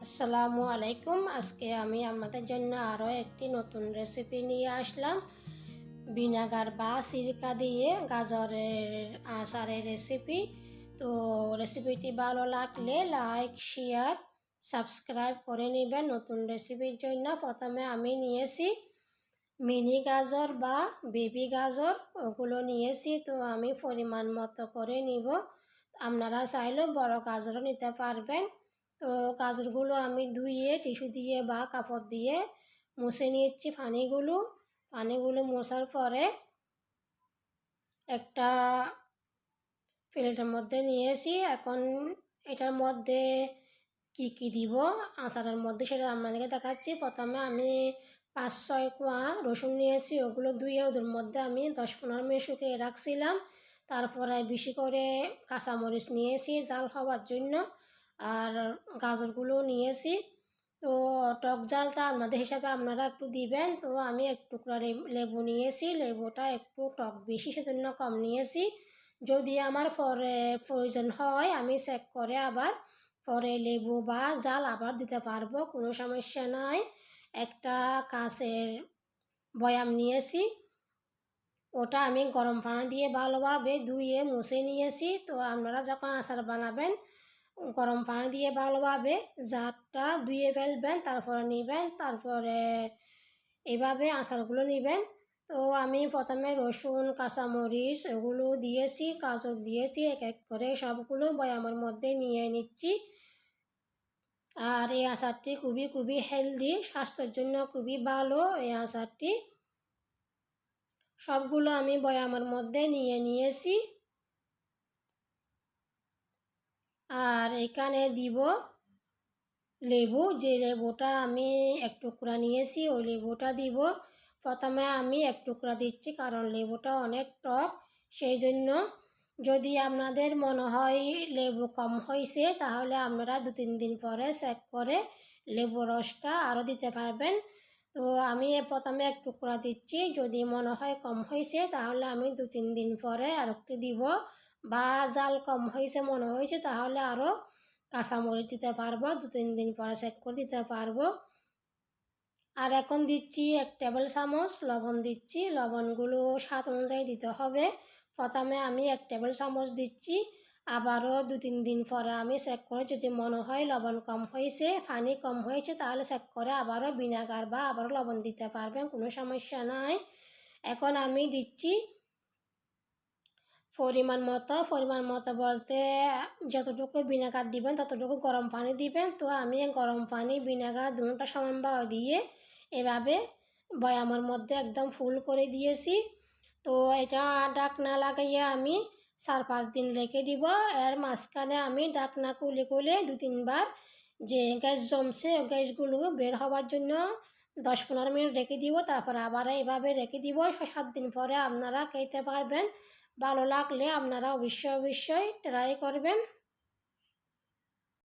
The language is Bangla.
আসসালামু আলাইকুম। আজকে আমি আপনাদের জন্য আরও একটি নতুন রেসিপি নিয়ে আসলাম। ভিনেগার বা সিরকা দিয়ে গাজরের আচারের রেসিপি। তো রেসিপিটি ভালো লাগলে লাইক, শেয়ার, সাবস্ক্রাইব করে নেবেন নতুন রেসিপির জন্য। প্রথমে আমি নিয়েছি মিনি গাজর বা বেবি গাজর, ওগুলো নিয়েছি। তো আমি পরিমাণ মতো করে নিব। আপনারা চাইলেও বড় গাজরও নিতে পারবেন। তো গাজরগুলো আমি ধুয়ে টিস্যু দিয়ে বা কাপড় দিয়ে মুছে নিয়েছি পানিগুলো মোছার পরে একটা প্লেটের মধ্যে নিয়েছি। এখন এটার মধ্যে কি দিব আচারের মধ্যে সেটা আপনাদেরকে দেখাচ্ছি। প্রথমে আমি 5-6 কোয়া রসুন নিয়েছি, ওগুলো ধুয়ে ওদের মধ্যে আমি 10-15 মিনিট শুকিয়ে রাখছিলাম। তারপরে বেশি করে কাঁচামরিচ নিয়েছি জাল খাওয়ার জন্য, আর গাজরগুলো নিয়েছি। তো টক জালটা আপনাদের হিসাবে আপনারা একটু দিবেন। তো আমি এক টুকরা লেবু নিয়েছি, লেবুটা একটু টক বেশি সেজন্য কম নিয়েছি। যদি আমার পরে প্রয়োজন হয় আমি চেক করে আবার পরে লেবু বা জাল আবার দিতে পারবো, কোনো সমস্যা নাই। একটা কাঁচের বয়াম নিয়েছি, ওটা আমি গরম পানি দিয়ে ভালোভাবে ধুয়ে মুছে নিয়েছি। তো আপনারা যখন আচার বানাবেন গরম পানি দিয়ে ভালোভাবে জারটা ধুয়ে ফেলবেন, তারপরে নেবেন, তারপরে এভাবে আচারগুলো নেবেন। তো আমি প্রথমে রসুন, কাঁচামরিচ এগুলো দিয়েছি, গাজর দিয়েছি, এক এক করে সবগুলো বয়ামের মধ্যে নিয়ে নিচ্ছি। আর এই আচারটি খুবই খুবই হেলদি, স্বাস্থ্যের জন্য খুবই ভালো এই আচারটি। সবগুলো আমি বয়ামের মধ্যে নিয়ে নিয়েছি। আর এখানে দিব লেবু, যে লেবুটা আমি এক টুকরা নিয়েছি ওই লেবুটা দিব। প্রথমে আমি এক টুকরা দিচ্ছি কারণ লেবুটা অনেক টক, সেই জন্য যদি আপনাদের মনে হয় লেবু কম হয়েছে তাহলে আপনারা 2-3 দিন পরে চেক করে লেবু রসটা আরও দিতে পারবেন। তো আমি প্রথমে এক টুকরা দিচ্ছি, যদি মনে হয় কম হয়েছে তাহলে আমি 2-3 দিন পরে আর একটু দিব, বা জাল কম হয়েছে মনে হয়েছে তাহলে আরও কাঁচামরিচ দিতে পারবো, 2-3 দিন পরে চেক করে দিতে পারবো। আর এখন দিচ্ছি 1 টেবিল চামচ লবণ দিচ্ছি, লবণগুলো স্বাদ অনুযায়ী দিতে হবে। প্রথমে আমি 1 টেবিল চামচ দিচ্ছি, আবারও 2-3 দিন পরে আমি চেক করে যদি মনে হয় লবণ কম হয়েছে, পানি কম হয়েছে তাহলে চেক করে আবারও ভিনেগার বা আবারও লবণ দিতে পারবেন, কোনো সমস্যা নাই। এখন আমি দিচ্ছি পরিমাণ মতো বলতে যতটুকু ভিনেগার দিবেন ততটুকু গরম পানি দিবেন। তো আমি গরম পানি ভিনেগার দুটোটা সমানভাবে দিয়ে এভাবে বয়ামের মধ্যে একদম ফুল করে দিয়েছি। তো এটা ঢাকনা লাগাইয়ে আমি 4-5 দিন রেখে দিব। এর মাঝখানে আমি ঢাকনা খুলে খুলে 2-3 বার যে গ্যাস জমছে ওই গ্যাসগুলো বের হওয়ার জন্য 10-15 মিনিট রেখে দিব। তারপর আবার এভাবে রেখে দিব। 7 দিন পরে আপনারা খেতে পারবেন। ভালো লাগলে আপনারা অবশ্যই ট্রাই করবেন।